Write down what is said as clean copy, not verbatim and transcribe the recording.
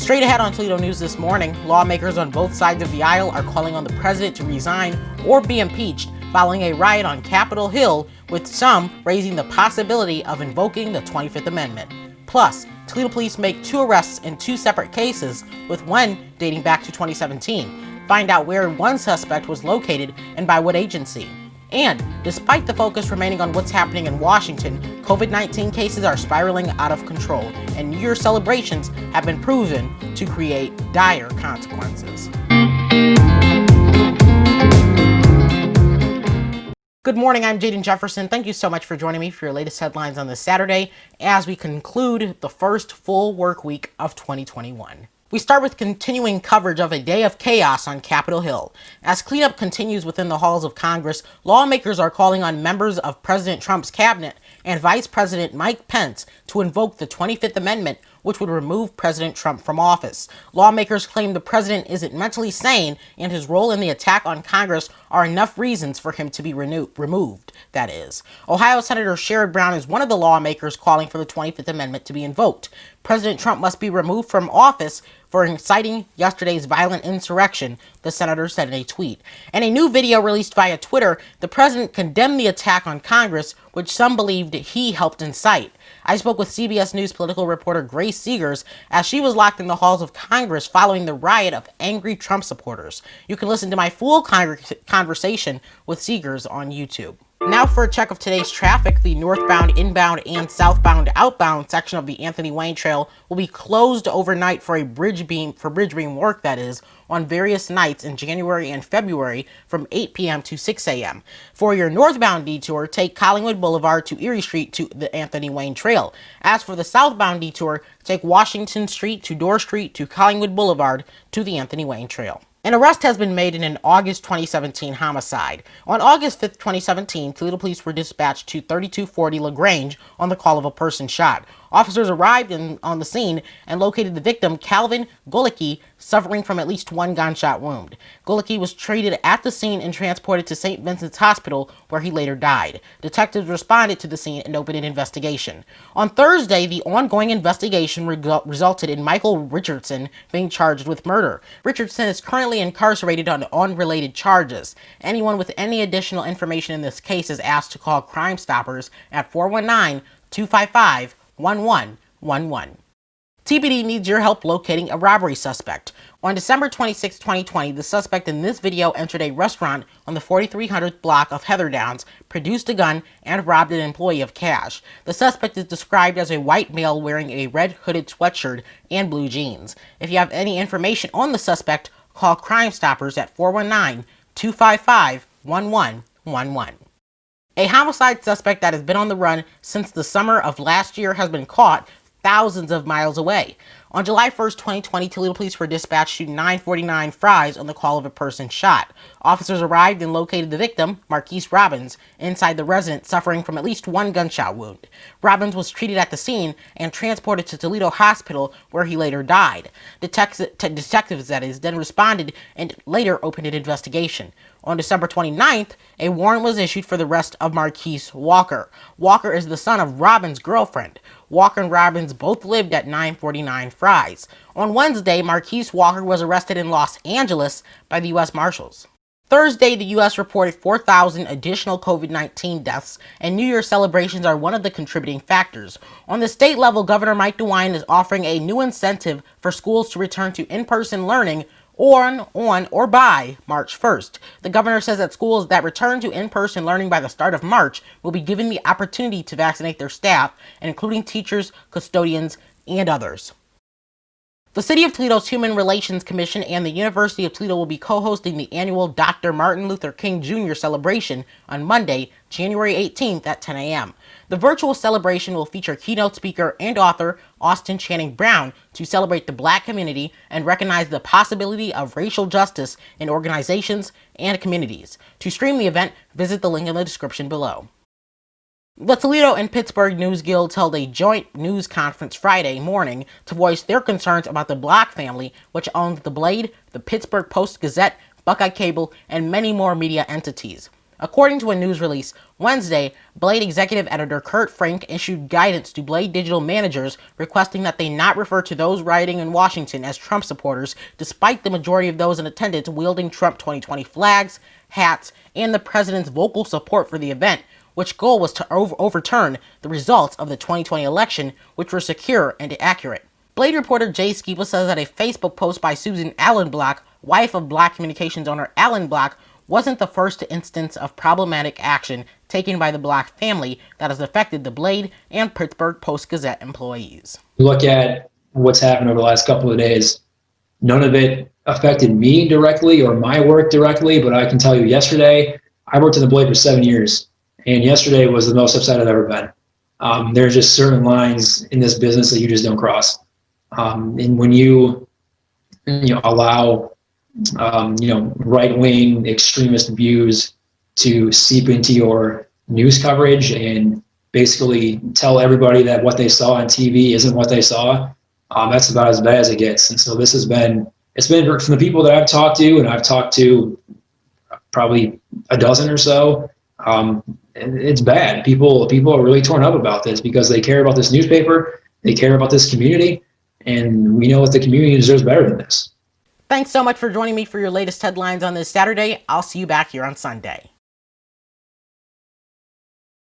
Straight ahead on Toledo News this morning, lawmakers on both sides of the aisle are calling on the president to resign or be impeached following a riot on Capitol Hill, with some raising the possibility of invoking the 25th Amendment. Plus, Toledo police make 2 arrests in 2 separate cases, with one dating back to 2017. Find out where one suspect was located and by what agency. And despite the focus remaining on what's happening in Washington, COVID-19 cases are spiraling out of control, and New Year's celebrations have been proven to create dire consequences. Good morning, I'm Jaden Jefferson. Thank you so much for joining me for your latest headlines on this Saturday as we conclude the first full work week of 2021. We start with continuing coverage of a day of chaos on Capitol Hill. As cleanup continues within the halls of Congress, lawmakers are calling on members of President Trump's cabinet and Vice President Mike Pence to invoke the 25th Amendment, which would remove President Trump from office. Lawmakers claim the president isn't mentally sane and his role in the attack on Congress are enough reasons for him to be removed, that is. Ohio Senator Sherrod Brown is one of the lawmakers calling for the 25th Amendment to be invoked. President Trump must be removed from office for inciting yesterday's violent insurrection, the senator said in a tweet. In a new video released via Twitter, the president condemned the attack on Congress, which some believed he helped incite. I spoke with CBS News political reporter Grace Seegers as she was locked in the halls of Congress following the riot of angry Trump supporters. You can listen to my full conversation with Seegers on YouTube. Now for a check of today's traffic. The northbound, inbound, and southbound, outbound section of the Anthony Wayne Trail will be closed overnight for bridge beam work, that is, on various nights in January and February from 8 p.m. to 6 a.m. For your northbound detour, take Collingwood Boulevard to Erie Street to the Anthony Wayne Trail. As for the southbound detour, take Washington Street to Dorr Street to Collingwood Boulevard to the Anthony Wayne Trail. An arrest has been made in an August 2017 homicide. On August 5, 2017, Toledo police were dispatched to 3240 LaGrange on the call of a person shot. Officers arrived on the scene and located the victim, Calvin Golicki, suffering from at least 1 gunshot wound. Golicki was treated at the scene and transported to St. Vincent's Hospital, where he later died. Detectives responded to the scene and opened an investigation. On Thursday, the ongoing investigation resulted in Michael Richardson being charged with murder. Richardson is currently incarcerated on unrelated charges. Anyone with any additional information in this case is asked to call Crime Stoppers at 419-255-1111. TBD needs your help locating a robbery suspect. On December 26, 2020, the suspect in this video entered a restaurant on the 4300th block of Heather Downs, produced a gun, and robbed an employee of cash. The suspect is described as a white male wearing a red hooded sweatshirt and blue jeans. If you have any information on the suspect, call Crime Stoppers at 419-255-1111. A homicide suspect that has been on the run since the summer of last year has been caught thousands of miles away. On July 1st, 2020, Toledo police were dispatched to 949 Fries on the call of a person shot. Officers arrived and located the victim, Marquise Robbins, inside the residence suffering from at least 1 gunshot wound. Robbins was treated at the scene and transported to Toledo Hospital, where he later died. Detectives then responded and later opened an investigation. On December 29th, a warrant was issued for the arrest of Marquise Walker. Walker is the son of Robbins' girlfriend. Walker and Robbins both lived at 949 Fries. On Wednesday, Marquise Walker was arrested in Los Angeles by the U.S. Marshals. Thursday, the U.S. reported 4,000 additional COVID-19 deaths, and New Year's celebrations are one of the contributing factors. On the state level, Governor Mike DeWine is offering a new incentive for schools to return to in-person learning on or by March 1st. The governor says that schools that return to in-person learning by the start of March will be given the opportunity to vaccinate their staff, including teachers, custodians, and others. The City of Toledo's Human Relations Commission and the University of Toledo will be co-hosting the annual Dr. Martin Luther King Jr. celebration on Monday, January 18th at 10 a.m. The virtual celebration will feature keynote speaker and author Austin Channing Brown to celebrate the Black community and recognize the possibility of racial justice in organizations and communities. To stream the event, visit the link in the description below. The Toledo and Pittsburgh News Guilds held a joint news conference Friday morning to voice their concerns about the Block family, which owns The Blade, the Pittsburgh Post-Gazette, Buckeye Cable, and many more media entities. According to a news release Wednesday, Blade executive editor Kurt Frank issued guidance to Blade digital managers requesting that they not refer to those rioting in Washington as Trump supporters, despite the majority of those in attendance wielding Trump 2020 flags, hats, and the president's vocal support for the event, which goal was to overturn the results of the 2020 election, which were secure and accurate. Blade reporter Jay Skiba says that a Facebook post by Susan Allen Block, wife of Black communications owner Allen Block, wasn't the first instance of problematic action taken by the Block family that has affected the Blade and Pittsburgh Post-Gazette employees. Look at what's happened over the last couple of days. None of it affected me directly or my work directly, but I can tell you yesterday, I worked in the Blade for 7 years, and yesterday was the most upset I've ever been. There's just certain lines in this business that you just don't cross. And when you allow right-wing extremist views to seep into your news coverage and basically tell everybody that what they saw on TV isn't what they saw, that's about as bad as it gets. And so it's been from the people that I've talked to, and I've talked to probably a dozen or so, it's bad. People are really torn up about this because they care about this newspaper, they care about this community, and we know that the community deserves better than this. Thanks so much for joining me for your latest headlines on this Saturday. I'll see you back here on Sunday.